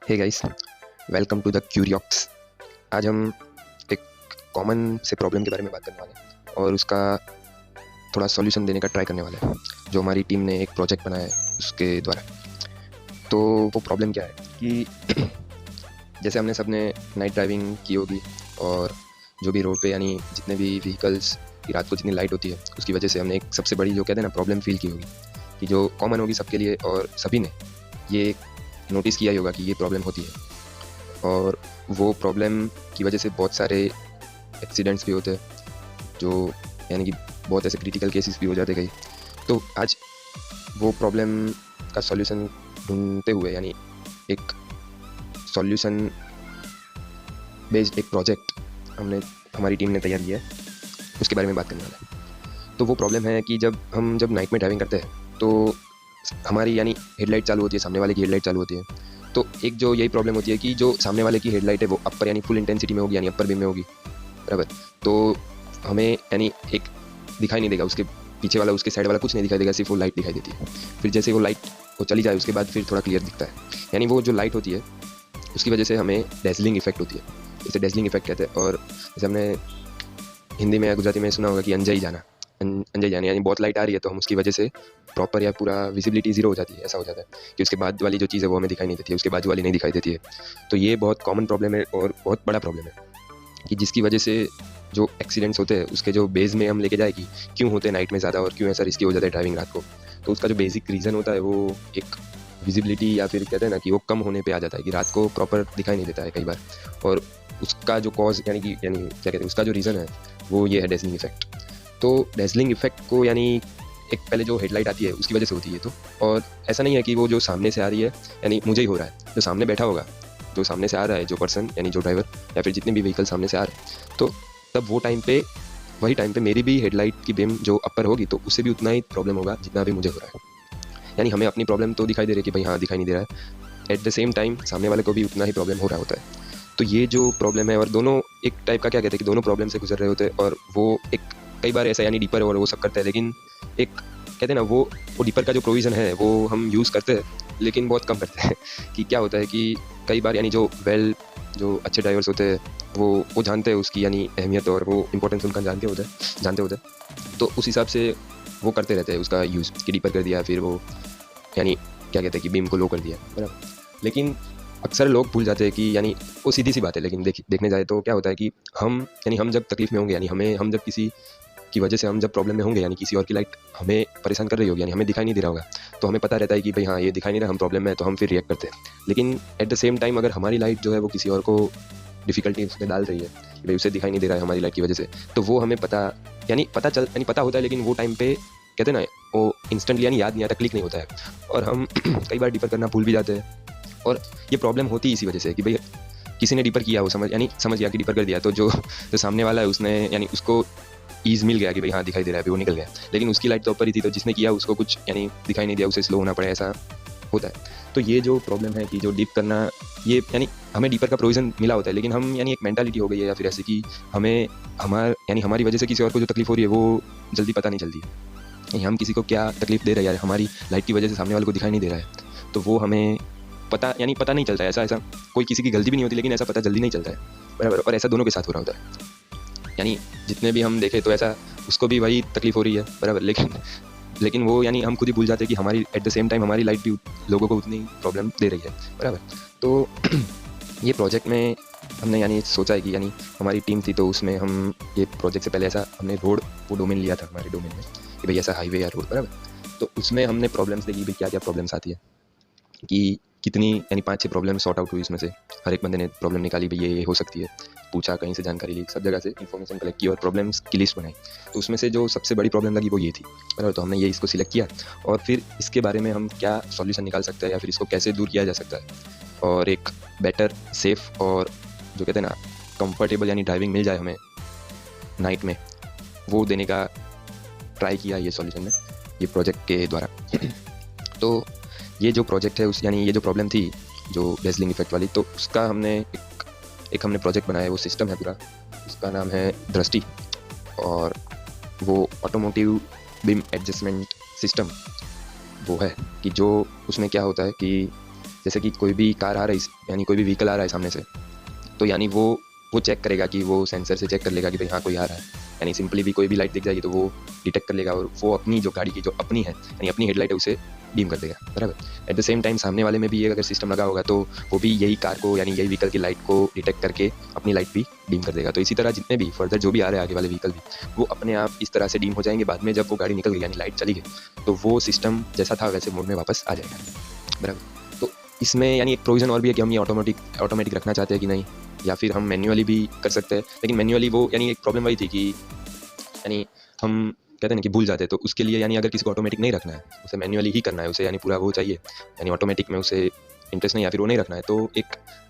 Hey guys, welcome to the Curiox. आज हम एक कॉमन से प्रॉब्लम के बारे में बात करने वाले हैं और उसका थोड़ा सॉल्यूशन देने का ट्राई करने वाले हैं, जो हमारी टीम ने एक प्रोजेक्ट बनाया है उसके द्वारा। तो वो प्रॉब्लम क्या है कि जैसे हमने सबने नाइट ड्राइविंग की होगी और जो भी रोड पे यानी जितने भी व्हीकल्स की रात को जितनी लाइट होती है उसकी वजह से हमने एक सबसे बड़ी जो कहते हैं ना प्रॉब्लम फील की होगी, कि जो कॉमन होगी सबके लिए और सभी ने ये नोटिस किया ही होगा कि ये प्रॉब्लम होती है। और वो प्रॉब्लम की वजह से बहुत सारे एक्सीडेंट्स भी होते हैं, जो यानी कि बहुत ऐसे क्रिटिकल केसेस भी हो जाते कई। तो आज वो प्रॉब्लम का सॉल्यूशन ढूंढते हुए यानी एक सॉल्यूशन बेस्ड एक प्रोजेक्ट हमारी टीम ने तैयार किया है, उसके बारे में बात करने वाला है। तो वो प्रॉब्लम है कि जब नाइट में ड्राइविंग करते हैं तो हमारी यानी हेडलाइट चालू होती है, सामने वाले की हेडलाइट चालू होती है। तो एक जो यही प्रॉब्लम होती है कि जो सामने वाले की हेडलाइट है वो अपर यानी फुल इंटेंसिटी में होगी, यानी अपर बीम में होगी, बराबर। तो हमें यानी एक दिखाई नहीं देगा, उसके पीछे वाला उसके साइड वाला कुछ नहीं दिखाई देगा, सिर्फ वो लाइट दिखाई देती है। फिर जैसे वो लाइट वो चली जाए उसके बाद फिर थोड़ा क्लियर दिखता है। यानी वो जो लाइट होती है उसकी वजह से हमें डेजलिंग इफेक्ट होती है, इसे डेजलिंग इफेक्ट कहते हैं। और जैसे हमने हिंदी में या गुजराती में सुना होगा कि अंजाई जाना, अंजाई जाना यानी बहुत लाइट आ रही है तो हम उसकी वजह से प्रॉपर या पूरा विजिबिलिटी जीरो हो जाती है। ऐसा हो जाता है कि उसके बाद वाली जो चीज़ है वो हमें दिखाई नहीं देती है, उसके बाद वाली नहीं दिखाई देती है। तो ये बहुत कॉमन प्रॉब्लम है और बहुत बड़ा प्रॉब्लम है, कि जिसकी वजह से जो एक्सीडेंट्स होते हैं उसके जो बेस में हम लेके जाए कि क्यों होते हैं नाइट में ज़्यादा और क्यों ऐसा रिस्की हो जाता है ड्राइविंग रात को। तो उसका जो बेसिक रीज़न होता है वो एक विजिबिलिटी या फिर कहते हैं ना कि वो कम होने पे आ जाता है, कि रात को प्रॉपर दिखाई नहीं देता है कई बार। और उसका जो कॉज यानी क्या कहते हैं, उसका जो रीज़न है वो ये है डेजलिंग इफेक्ट। तो डेजलिंग इफेक्ट को यानी एक पहले जो हेडलाइट आती है उसकी वजह से होती है। तो और ऐसा नहीं है कि वो जो सामने से आ रही है यानी मुझे ही हो रहा है, जो सामने बैठा होगा, जो सामने से आ रहा है जो पर्सन यानी जो ड्राइवर या फिर जितने भी व्हीकल सामने से आ रहे हैं, तो तब वही टाइम पे मेरी भी हेडलाइट की बीम जो अपर होगी तो उससे भी उतना ही प्रॉब्लम होगा जितना भी मुझे हो रहा है। यानी हमें अपनी प्रॉब्लम तो दिखाई दे रही है कि भाई हाँ दिखाई नहीं दे रहा है, एट द सेम टाइम सामने वाले को भी उतना ही प्रॉब्लम हो रहा होता है। तो ये जो प्रॉब्लम है, और दोनों एक टाइप का क्या कहते हैं कि दोनों प्रॉब्लम से गुजर रहे होते हैं, और वो एक कई बार ऐसा यानी डीपर और वो सब करता है, लेकिन एक कहते हैं ना वो डीपर का जो प्रोविज़न है वो हम यूज़ करते हैं लेकिन बहुत कम करते हैं। कि क्या होता है कि कई बार यानी जो अच्छे ड्राइवर्स होते हैं वो जानते हैं उसकी यानी अहमियत और वो इंपॉर्टेंस उनका जानते होते हैं। तो उस हिसाब से वो करते रहते हैं उसका यूज़, कि डीपर कर दिया, फिर वो यानी क्या कहते हैं कि बीम को लो कर दिया, बराबर। लेकिन अक्सर लोग भूल जाते हैं कि यानी वो सीधी सी बात है, लेकिन देखने जाए तो क्या होता है कि हम जब तकलीफ में होंगे, यानी हम जब किसी की वजह से हम जब प्रॉब्लम में होंगे, यानी किसी और की लाइट हमें परेशान कर रही होगी, यानी हमें दिखाई नहीं दे रहा होगा, तो हमें पता रहता है कि भाई हाँ ये दिखाई नहीं रहा, हम प्रॉब्लम में है, तो हम फिर रिएक्ट करते हैं। लेकिन एट द सेम टाइम अगर हमारी लाइट जो है वो किसी और को डिफिकल्टी उसमें डाल रही है कि भाई उसे दिखाई नहीं दे रहा है हमारी लाइट की वजह से, तो वो हमें पता होता है, लेकिन वो टाइम पे कहते हैं ना वो इंस्टेंटली यानी याद नहीं आता, क्लिक नहीं होता है, और हम कई बार डिपर करना भूल भी जाते हैं। और ये प्रॉब्लम होती है इसी वजह से कि भाई किसी ने डिपर किया, वो समझ गया कि डिपर कर दिया, तो जो सामने वाला है उसने यानी उसको ईज मिल गया कि भाई हाँ दिखाई दे रहा है, अभी वो निकल गया, लेकिन उसकी लाइट तो ऊपर ही थी, तो जिसने किया उसको कुछ यानी दिखाई नहीं दिया, उसे स्लो होना पड़ा, ऐसा होता है। तो ये जो प्रॉब्लम है कि जो डीप करना, ये यानी हमें डीपर का प्रोविज़न मिला होता है, लेकिन हम यानी एक मेंटालिटी हो गई है या फिर ऐसे कि हमारी वजह से किसी और को जो तकलीफ हो रही है वो जल्दी पता नहीं चलती है, यानी हम किसी को क्या तकलीफ दे रहे हैं, हमारी लाइट की वजह से सामने वाले को दिखाई नहीं दे रहा है, तो वो हमें पता नहीं चलता है। ऐसा कोई किसी की गलती भी नहीं होती, लेकिन ऐसा पता जल्दी नहीं चलता है, बराबर। और ऐसा दोनों के साथ हो रहा होता है, यानी जितने भी हम देखें तो ऐसा उसको भी वही तकलीफ हो रही है, बराबर। लेकिन वो यानी हम खुद ही भूल जाते हैं कि हमारी एट द सेम टाइम हमारी लाइट भी लोगों को उतनी प्रॉब्लम दे रही है, बराबर। तो ये प्रोजेक्ट में हमने यानी सोचा है कि यानी हमारी टीम थी, तो उसमें हम ये प्रोजेक्ट से पहले ऐसा हमने वो डोमेन लिया था हमारे डोमेन में कि भाई ऐसा हाईवे या रोड, बराबर। तो उसमें हमने प्रॉब्लम्स देखी भाई क्या क्या प्रॉब्लम्स आती है, कि कितनी यानी 5-6 प्रॉब्लम सॉर्ट आउट हुई, इसमें से हर एक बंदे ने प्रॉब्लम निकाली, भाई ये हो सकती है, पूछा, कहीं से जानकारी ली, सब जगह से इन्फॉर्मेशन कलेक्ट की और प्रॉब्लम्स की लिस्ट बनाई। तो उसमें से जो सबसे बड़ी प्रॉब्लम लगी वो ये थी, बराबर। तो हमने ये इसको सिलेक्ट किया और फिर इसके बारे में हम क्या सॉल्यूशन निकाल सकते हैं या फिर इसको कैसे दूर किया जा सकता है, और एक बेटर सेफ और जो कहते हैं ना कंफर्टेबल यानी ड्राइविंग मिल जाए हमें नाइट में, वो देने का ट्राई किया ये सॉल्यूशन में, ये प्रोजेक्ट के द्वारा। तो ये जो प्रोजेक्ट है यानी ये जो प्रॉब्लम थी जो डेजलिंग इफेक्ट वाली, तो उसका हमने एक हमने प्रोजेक्ट बनाया है, वो सिस्टम है पूरा, उसका नाम है दृष्टि। और वो ऑटोमोटिव बीम एडजस्टमेंट सिस्टम वो है कि जो उसमें क्या होता है कि जैसे कि कोई भी कार आ रही यानी कोई भी व्हीकल आ रहा है सामने से, तो यानी वो चेक करेगा कि वो सेंसर से चेक कर लेगा कि भाई हाँ कोई आ रहा है। यानी सिंपली भी कोई भी लाइट दिख जाएगी तो वो डिटेक्ट कर लेगा और वो अपनी जो गाड़ी की जो अपनी है यानी अपनी हेडलाइट है उसे डीम कर देगा, बराबर। एट द सेम टाइम सामने वाले में भी ये अगर सिस्टम लगा होगा तो वो भी यही कार को यानी यही व्हीकल की लाइट को डिटेक्ट करके अपनी लाइट भी डीम कर देगा। तो इसी तरह जितने भी फर्दर जो भी आ रहे हैं आगे वाले व्हीकल भी, वो अपने आप इस तरह से डीम हो जाएंगे। बाद में जब वो गाड़ी निकल गई यानी लाइट चली गई तो वो सिस्टम जैसा था वैसे मोड में वापस आ जाएगा, बराबर। तो इसमें यानी एक प्रोविज़न और भी है कि हम ये ऑटोमेटिक रखना चाहते हैं कि नहीं, या फिर हम मैन्युअली भी कर सकते हैं। लेकिन मैन्युअली वो यानी एक प्रॉब्लम वही थी कि यानी हम कहते हैं ना कि भूल जाते हैं। तो उसके लिए यानी अगर किसी को ऑटोमेटिक नहीं रखना है, उसे मैन्युअली ही करना है, उसे यानी पूरा वो चाहिए, यानी ऑटोमेटिक में उसे इंटरेस्ट नहीं या फिर वो नहीं रखना है, तो एक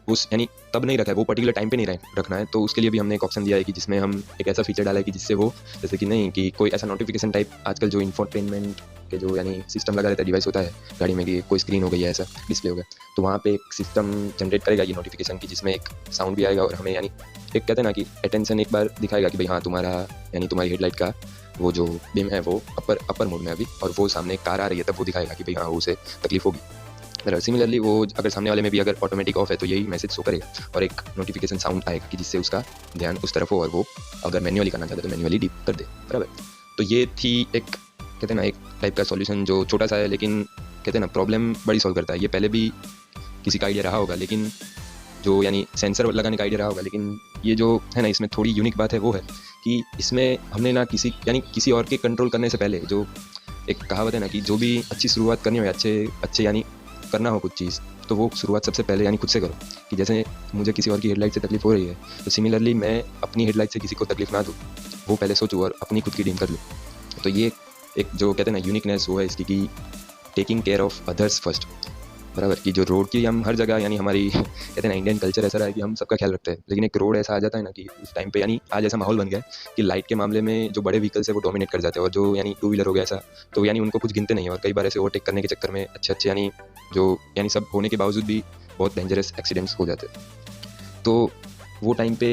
उस यानी तब नहीं रखा है, वो पर्टिकुलर टाइम पे नहीं रखना है, तो उसके लिए भी हमने एक ऑप्शन दिया है कि जिसमें हम एक ऐसा फीचर डाला है कि जिससे वो जैसे कि नहीं कि कोई ऐसा नोटिफिकेशन टाइप आजकल जो इंफोटेनमेंट के जो यानी सिस्टम लगा रहता है, डिवाइस होता है गाड़ी में कि कोई स्क्रीन हो गई है, ऐसा डिस्प्ले हो गया, तो वहाँ पे एक सिस्टम जनरेट करेगा ये नोटिफिकेशन की, जिसमें एक साउंड भी आएगा और हमें यानी एक कहते हैं ना कि अटेंशन एक बार दिखाएगा कि भाई हाँ तुम्हारा यानी तुम्हारी हेडलाइट का वो जो बीम है वो अपर मोड में अभी, और वो सामने कार आ रही है तब वो दिखाएगा कि भाई हाँ उसे तकलीफ होगी। सिमिलरली वो अगर सामने वाले में भी अगर ऑटोमेटिक ऑफ है तो यही मैसेज शो करेगा और एक नोटिफिकेशन साउंड आएगा कि जिससे उसका ध्यान उस तरफ हो और वो अगर मैन्युअली करना चाहते तो मैन्युअली डीप कर दे, बराबर। तो ये थी एक कहते हैं ना एक टाइप का सॉल्यूशन जो छोटा सा है लेकिन कहते हैं ना प्रॉब्लम बड़ी सॉल्व करता है। ये पहले भी किसी का आइडिया रहा होगा, लेकिन जो यानी सेंसर लगाने का आइडिया रहा होगा, लेकिन ये जो है ना इसमें थोड़ी यूनिक बात है वो है कि इसमें हमने ना किसी और के कंट्रोल करने से पहले, जो एक कहावत है ना कि जो भी अच्छी शुरुआत करनी हो या अच्छे यानी करना हो कुछ चीज़, तो वो शुरुआत सबसे पहले यानी खुद से करो। कि जैसे मुझे किसी और की हेडलाइट से तकलीफ हो रही है तो सिमिलरली मैं अपनी हेडलाइट से किसी को तकलीफ ना दूँ, वो पहले सोचूँ और अपनी खुद की डीम कर लूँ। तो ये एक जो कहते हैं ना यूनिकनेस वो है इसकी कि taking care of others first, बराबर। कि जो रोड की हम हर जगह यानी हमारी कहते हैं ना इंडियन कल्चर ऐसा रहा है कि हम सबका ख्याल रखते हैं, लेकिन एक रोड ऐसा आ जाता है ना कि उस टाइम पे यानी आज ऐसा माहौल बन गया है कि लाइट के मामले में जो बड़े व्हीकल्स है वो डोमिनेट कर जाते हैं, और जो यानी टू व्हीलर हो गया ऐसा, तो यानी उनको कुछ गिनते नहीं है, और कई बार ऐसे ओवरटेक करने के चक्कर में अच्छे यानी जो यानी सब होने के बावजूद भी बहुत डेंजरस एक्सीडेंट्स हो जाते हैं। तो वो टाइम पे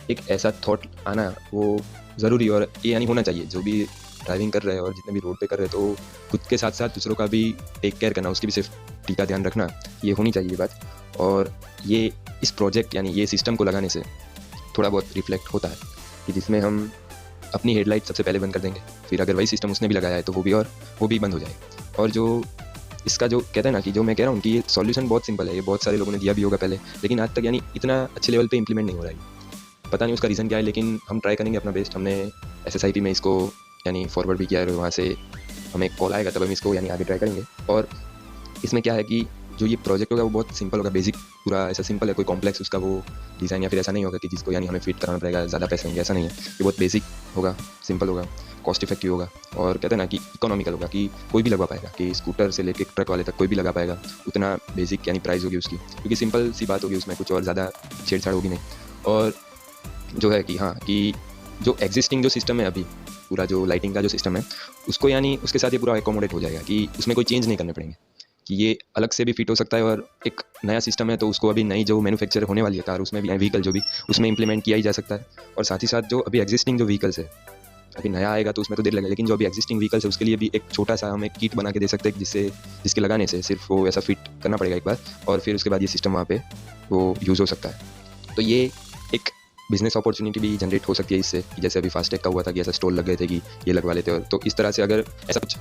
एक ऐसा थॉट आना वो ज़रूरी और ये यानी होना चाहिए। जो भी ड्राइविंग कर रहे हैं और जितने भी रोड पे कर रहे हैं तो खुद के साथ साथ दूसरों का भी टेक केयर करना, उसकी भी सेफ्टी का ध्यान रखना, ये होनी चाहिए ये बात। और ये इस प्रोजेक्ट यानी ये सिस्टम को लगाने से थोड़ा बहुत रिफ्लेक्ट होता है कि जिसमें हम अपनी हेडलाइट सबसे पहले बंद कर देंगे, फिर अगर वही सिस्टम उसने भी लगाया है तो वो भी बंद हो जाएगा। और जो इसका जो कहते हैं ना कि जो मैं कह रहा हूँ कि ये सॉल्यूशन बहुत सिंपल है, ये बहुत सारे लोगों ने दिया भी होगा पहले, लेकिन आज तक यानी इतना अच्छे लेवल पे इंप्लीमेंट नहीं हो रहा है। पता नहीं उसका रीज़न क्या है, लेकिन हम ट्राई करेंगे अपना बेस्ट। हमने SSIP में इसको यानी फॉरवर्ड भी किया है, वहाँ से हमें कॉल आएगा तब हम इसको यानी आगे ट्राई करेंगे। और इसमें क्या है कि जो ये प्रोजेक्ट होगा वो बहुत सिंपल होगा, बेसिक पूरा ऐसा सिंपल है, कोई कॉम्प्लेक्स उसका वो डिज़ाइन या फिर ऐसा नहीं होगा कि जिसको यानी हमें फिट कराना पड़ेगा, ज़्यादा पैसे होंगे, ऐसा नहीं है। ये बहुत बेसिक होगा, सिंपल होगा, कॉस्ट इफेक्टिव होगा, और कहते हैं ना कि इकोनॉमिकल होगा कि कोई भी लगवा पाएगा, कि स्कूटर से लेके ट्रक वाले तक कोई भी लगा पाएगा। उतना बेसिक यानी प्राइस होगी उसकी, क्योंकि सिंपल सी बात होगी, उसमें कुछ और ज़्यादा छेड़छाड़ होगी नहीं। और जो है कि हाँ कि जो एग्जिस्टिंग जो सिस्टम है अभी पूरा जो लाइटिंग का जो सिस्टम है उसको यानी उसके साथ ये पूरा एकोमोडेट हो जाएगा कि उसमें कोई चेंज नहीं करने पड़ेंगे, कि ये अलग से भी फिट हो सकता है। और एक नया सिस्टम है तो उसको अभी नई जो मैन्युफैक्चर होने वाली है कार, उसमें भी व्हीकल जो भी उसमें इंप्लीमेंट किया ही जा सकता है। और साथ ही साथ जो अभी एग्जिस्टिंग जो व्हीकल्स है, अभी नया आएगा तो उसमें तो देर लगेगा, लेकिन जो अभी एग्जिस्टिंग व्हीकल्स है उसके लिए भी एक छोटा सा हम एक किट बना के दे सकते हैं, जिसके लगाने से सिर्फ वो ऐसा फिट करना पड़ेगा एक बार, और फिर उसके बाद ये सिस्टम वहाँ पे वो यूज़ हो सकता है। तो ये एक बिजनेस अपॉर्चुनिटी भी जनरेट हो सकती है इससे, कि जैसे अभी फास्टैग का हुआ था कि ऐसा स्टॉल लग गए थे कि ये लगवा लेते, और तो इस तरह से अगर ऐसा कुछ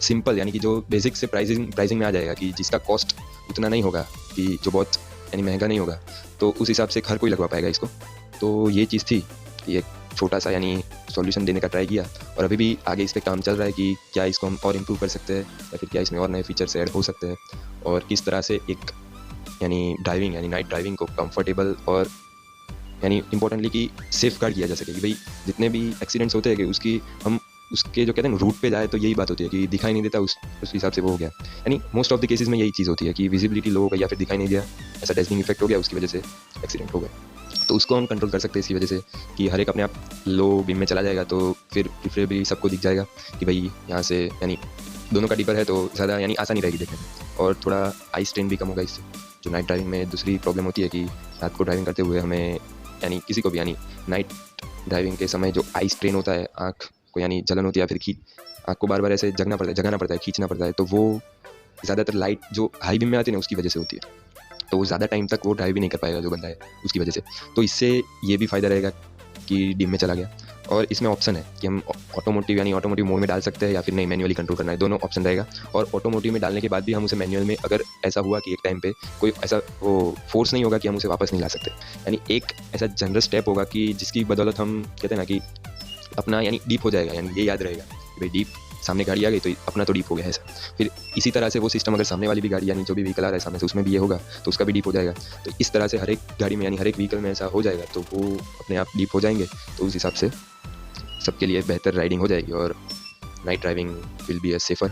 सिंपल यानी कि जो बेसिक से प्राइसिंग में आ जाएगा, कि जिसका कॉस्ट उतना नहीं होगा, कि जो बहुत यानी महंगा नहीं होगा, तो उस हिसाब से हर कोई लगवा पाएगा इसको। तो ये चीज़ थी कि एक छोटा सा यानी सॉल्यूशन देने का ट्राई किया, और अभी भी आगे इस पर काम चल रहा है कि क्या इसको हम और इम्प्रूव कर सकते हैं, या फिर क्या इसमें और नए फीचर्स ऐड हो सकते हैं, और किस तरह से एक यानी ड्राइविंग यानी नाइट ड्राइविंग को कंफर्टेबल और यानी इंपॉर्टेंटली कि सेफ गार्ड किया जा सके, कि भाई जितने भी एक्सीडेंट्स होते हैं कि उसके जो कहते हैं ना रूट पे जाए, तो यही बात होती है कि दिखाई नहीं देता, उस हिसाब से वो हो गया। यानी मोस्ट ऑफ द केसेस में यही चीज़ होती है कि विजिबिलिटी लो हो गई या फिर दिखाई नहीं दिया, ऐसा डेजनिंग इफेक्ट हो गया, उसकी वजह से एक्सीडेंट हो गया। तो उसको हम कंट्रोल कर सकते हैं इसकी वजह से कि हर एक अपने आप लो बीम में चला जाएगा, तो फिर प्रिफरेबली सबको दिख जाएगा कि भाई यहाँ से यानी दोनों का डिपर है तो ज़्यादा यानी आसानी रहेगी देखने में, और थोड़ा आई स्ट्रेन भी कम होगा इससे। जो नाइट ड्राइविंग में दूसरी प्रॉब्लम होती है कि रात को ड्राइविंग करते हुए हमें यानी किसी को भी यानी नाइट ड्राइविंग के समय जो आई स्ट्रेन होता है, आँख को यानी जलन होती है, या फिर आँख को बार बार ऐसे जगाना पड़ता है, खींचना पड़ता है, तो वो ज़्यादातर लाइट जो हाई बीम में आती है ना उसकी वजह से होती है, तो वो ज़्यादा टाइम तक वो ड्राइव भी नहीं कर पाएगा जो बंदा है उसकी वजह से। तो इससे ये भी फ़ायदा रहेगा कि डिम में चला गया। और इसमें ऑप्शन है कि हम ऑटोमोटिव यानी ऑटोमोटिव मोड में डाल सकते हैं या फिर नहीं मैन्युअली कंट्रोल करना है, दोनों ऑप्शन रहेगा। और ऑटोमोटिव में डालने के बाद भी हम उसे मैन्युअल में अगर ऐसा हुआ कि एक टाइम पे कोई ऐसा वो फोर्स नहीं होगा कि हम उसे वापस नहीं ला सकते, यानी एक ऐसा जनरल स्टेप होगा कि जिसकी बदौलत हम कहते हैं ना कि अपना यानी डीप हो जाएगा, यानी ये याद रहेगा कि भाई डीप सामने गाड़ी आ गई तो अपना तो डीप हो गया ऐसा। फिर इसी तरह से वो सिस्टम अगर सामने वाली भी गाड़ी यानी जो भी व्हीकल आ रहा है सामने से उसमें भी ये होगा तो उसका भी डीप हो जाएगा। तो इस तरह से हर एक गाड़ी में यानी हर एक व्हीकल में ऐसा हो जाएगा तो वो अपने आप डीप हो जाएंगे, तो उस हिसाब से सबके लिए बेहतर राइडिंग हो जाएगी और night driving will be A safer.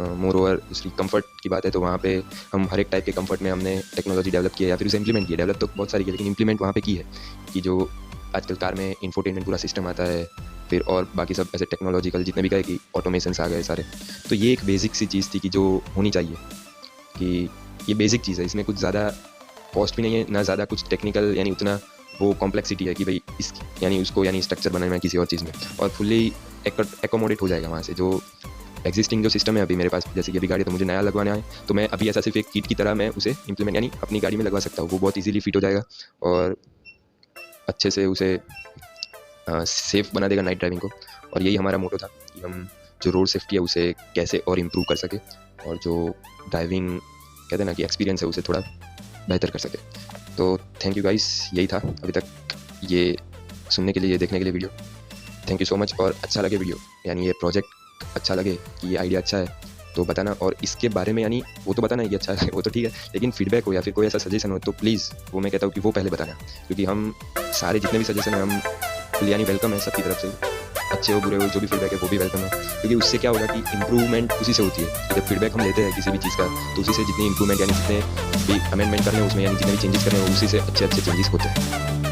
More over दूसरी कंफर्ट की बात है तो वहाँ पे हम हर एक टाइप के कंफर्ट में हमने टेक्नोलॉजी डेवलप की है या फिर उसे इंप्लीमेंट किया। डेवलप तो बहुत सारी की लेकिन इंप्लीमेंट वहाँ पे की है कि जो आजकल कार में इंफोटेनमेंट पूरा सिस्टम आता है, फिर और बाकी सब ऐसे टेक्नोलॉजिकल जितने भी कहे कि ऑटोमेशंस आ गए सारे। तो ये एक बेसिक सी चीज़ थी कि जो होनी चाहिए कि ये बेसिक चीज़ है, इसमें कुछ ज़्यादा कॉस्ट भी नहीं है ना ज़्यादा कुछ टेक्निकल यानी उतना वो कॉम्प्लेक्सिटी है कि भाई इस यानी उसको यानी स्ट्रक्चर बनाना है किसी और चीज़ में, और फुल्ली एकोमोडेट हो जाएगा वहाँ से। जो एग्जिस्टिंग जो सिस्टम है अभी मेरे पास, जैसे कि अभी गाड़ी तो मुझे नया लगवाना है तो मैं अभी ऐसा सिर्फ एक किट की तरह मैं उसे इंप्लीमेंट यानी अपनी गाड़ी में लगवा सकता हूँ, वो बहुत ईजिली फिट हो जाएगा और अच्छे से उसे सेफ़ बना देगा नाइट ड्राइविंग को। और यही हमारा मोटो था कि हम जो रोड सेफ्टी है उसे कैसे और इम्प्रूव कर सके और जो ड्राइविंग कहते हैं ना कि एक्सपीरियंस है उसे थोड़ा बेहतर कर सके। तो थैंक यू गाइस, यही था अभी तक ये सुनने के लिए, ये देखने के लिए video. Thank you so much. और अच्छा लगे वीडियो यानी ये प्रोजेक्ट अच्छा लगे कि ये आइडिया अच्छा है तो बताना, और इसके बारे में यानी वो तो बताना कि अच्छा है वो तो ठीक है, लेकिन फीडबैक हो या फिर कोई ऐसा सजेशन हो तो प्लीज़ वो मैं कहता हूँ कि वो पहले बताना, क्योंकि हम सारे जितने भी सजेशन है हम यानी वेलकम है सबकी तरफ से, अच्छे हो बुरे हो जो भी फीडबैक है वो भी वेलकम है, क्योंकि उससे क्या होगा कि इंप्रूवमेंट उसी से होती है। जब फीडबैक हम लेते हैं किसी भी चीज़ का तो उसी से जितनी इंप्रूवमेंट यानी जितने भी अमेंडमेंट करने हैं उसमें यानी जितने भी चेंजेस करने हैं उसी से अच्छे अच्छे चेंजेस होते हैं।